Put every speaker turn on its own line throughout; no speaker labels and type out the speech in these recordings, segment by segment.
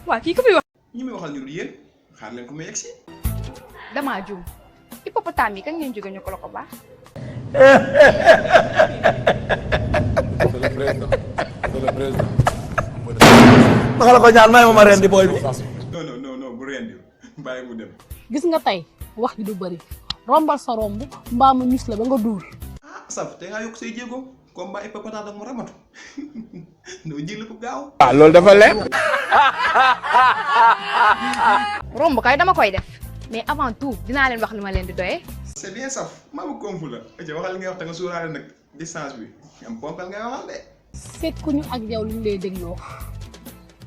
waa kii ko fi wax.
ñi muy waxal ñu dul yéen xaar leen ko mu yegsi.
damaa juum hippopotame yi kañ ngeen jóge ñu ko la ko baax.
C'est le président.
ma la ko ñaan may ma rendi booy bi.
non bu rendi bàyyi mu dem.
gis nga tey wax ji du bëri rombal sa romb mbaa mu ñus la ba nga duur.
ah saf te ngaa yokk say jéego combat hippopotame ak mu ramatu noo jël ko gaaw.
ah loolu dafa leer.
romb kay dama koy def mais avant tout dinaa leen wax li ma leen di doyee.
c'est bien saf maa bu komfu la ca waxal li ngay wax te nga suuraale nag distance bi am ponkal ngay waxal de.
sekkuñu ak yow lu ñu lay dégloo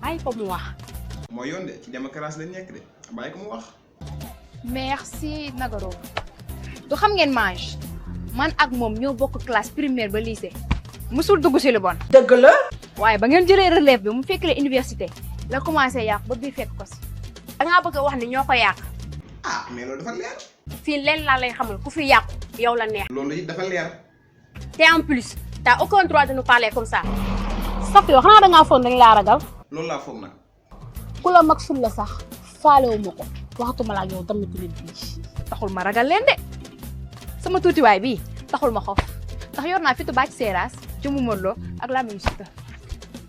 bàyyi ko mu wax.
mooy yoon de ci démocratie lañ nekk de bàyyi ko mu wax.
merci Nagaro du xam ngeen mange man ak moom ñoo bokk classe primaire ba lycée musul dugg si lu bon.
dëgg la.
waaye ba ngeen jëlee relève bi mu fekk la université la commencé yàq ba bii fekk ko si.
da ngaa bëgg a wax ni ñoo ko yàq.
ah mais loolu dafa leer.
fii leen laa lay xamal ku fi yàqu yow la neex.
loolu it dafa leer.
te en plus t'as aucun droit de nous parler comme ça.
saf yow xanaa dangaa foog dañ laa ragal.
loolu laa foog nag.
ku la mag sul la sax faalewu ma ko waxatuma la ak yow tamit nit bi.
taxul ma ragal leen de sama tuutiwaay bii taxul ma xof ndax yor naa fitu bàcc seeraas jëmu mënloo ak laa mu sita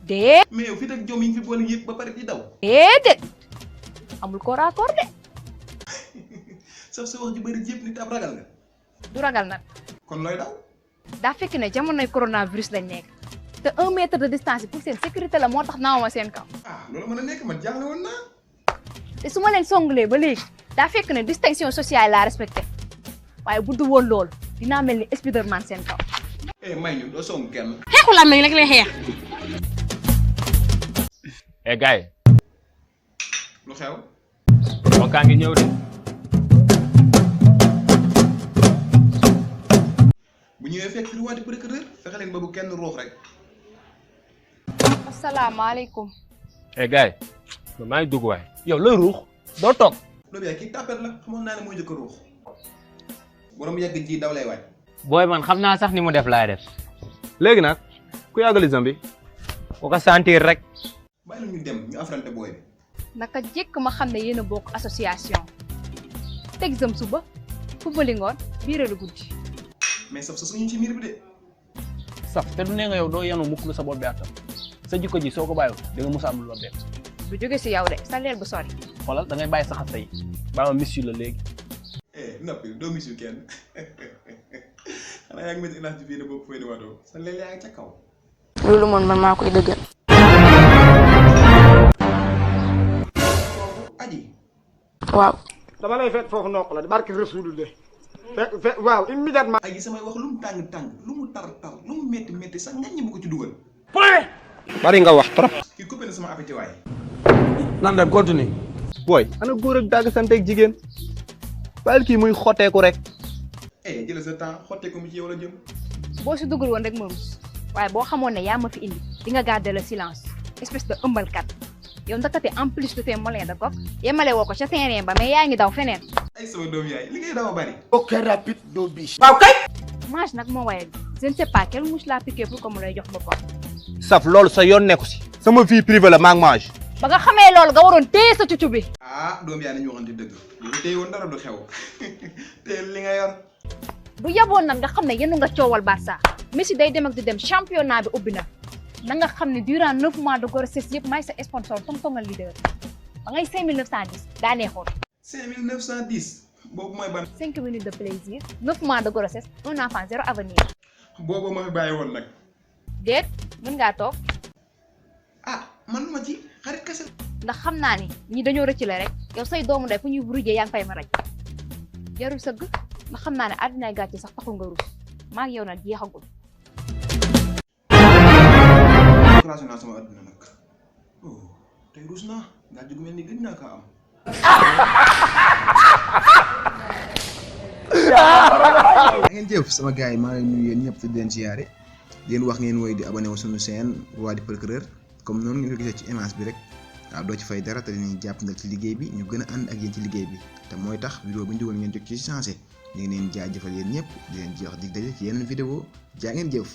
déet.
mais yow fi tak jom yi ñu fi boole yëpp ba pare di daw.
déedéet amul corps à corps de.
saf sa wax ju bëri yëpp nit ab ragal nga.
du ragal nag.
kon looy daw.
daa fekk ne jamonoy coronavirus lañ nekk te 1 mètre de distance yi pour seen sécurité la moo tax naawuma seen kaw.
ah loolu mën a nekk man jaaxle woon naa.
te su ma leen songalee ba léegi daa fekk ne distinction sociale laa respecté waaye bu du woon loolu dinaa mel ni Spiderman seen kaw.
may ñu doo song kenn.
xeexu la meñ rek lay xeex.
gars yi.
lu xew.
kaa ngi ñëw de.
bu ñëwee fekk fi lu waati procureur fexe leen ba bu kenn ruux rek.
asalaamaaleykum.
gars yi maa ngi dugg waay. yow looy ruux doo toog.
loolu yaay kii tàppet la xamoon naa ne mooy jëkk a ruux. borom yàgg ji daw lay waaj.
booy man xam naa sax ni mu def laay def.
léegi nag ku yàggali zambi.
ku ko sentir rek.
bàyyi la ñu dem ñu affronté booy bi.
naka jekk ma xam ne yéen a bokk association teg jëm suba fubali ngoon biiralu guddi.
mais saf sa suñu ci miir bi de.
saf te du ne nga yow doo yenu mukk lu sa bopp bi attam sa jikko ji soo ko bàyyiwul da nga mos a am lu la bett.
bu jóge si yow de sa leer bu sori.
xoolal da ngay bàyyi sa xasta yi baa ma miss yu la léegi.
noppi doo mis yu kenn xanaa yaa ngi métti ilaaj bi fii ne boo ko fay di watoo sa leel yaa ngi ca kaw.
loolu moom man maa koy dëggal.
aji.
waaw.
dama lay fekk foofu nokk la barki Rasulullah fekk waaw immédiatement.
aji samay wax lu mu tàng lu mu tar lu mu métti sax ngañ bu ko ci dugal.
bari nga wax trop.
kii coupé na sama appétit waaye.
nan dem continue. booy ana góor ak dàgg sant ak jigéen. bàyyil kii muy xotteeku rek.
jël sa temps xotteeku mi ci yow la jëm.
boo si dugal woon rek ma rus waaye boo xamoon ne yaa ma fi indi di nga garder le silence espèce de ëmbalkat yow ndakate en plus de tes mollets de coq yemale woo ko ca terrain ba mais yaa ngi daw feneen.
ay sama doom yaay li ngay daw a bari.
ok rapide doo biche.
waaw kay.
mange nag moo waye je ne sais pas quelle mouche laa piqué pour que mu lay jox boppam.
saf loolu sa yoon nekku si. sama vie privée la maa ngi mange.
ba nga xamee loolu nga waroon téye sa cucu bi.
doom yaay nañu waxante dëgg bu téye woon dara du xew te li nga yor.
du yaboon nag nga xam ne yéen nga coowal Barça Messi day dem ak di dem championnat bi ubbi na nga xam ne durant 9 mois de grossesse yëpp may sa sponsor tong-tongal leader ba ngay 5910 daa neexoon.
5910 boobu mooy ban.
5 minutes de plaisir 9 mois de grossesse un enfant 0 avenir.
boobu ma fi bàyyi woon nag.
déet mën ngaa toog.
man lu ma ci xarit kese.
ndax xam naa ni ñi dañoo rëcc la rek yow say doomu day fu ñuy rujjee yaa ngi fay ma raj jarul sëgg ndax xam naa ne àddinaay gàcce sax taxul nga rus maa ngi yow nag jeexagul.
décoration naa sama àdduna nag tey rus naa gàcce gu mel ni gëj naa kaa am. ngeen jëf sama gars yi maa ngi nuyu yéen ñëpp di leen siyaare di leen wax ngeen woy di abonné wu suñu chaîne Roi du Procureur comme noonu ngeen ko gisee ci image bi rek waaw doo ci fay dara te dinañ jàppandal ci liggéey bi ñu gën a ànd ak yéen ci liggéey bi te mooy tax vidéo bu ñu dugal ngeen jot ci changé ñu ngi leen jaajëfal yéen ñëpp di leen jox dig daje ci yeneen vidéo jaa ngeen jëf.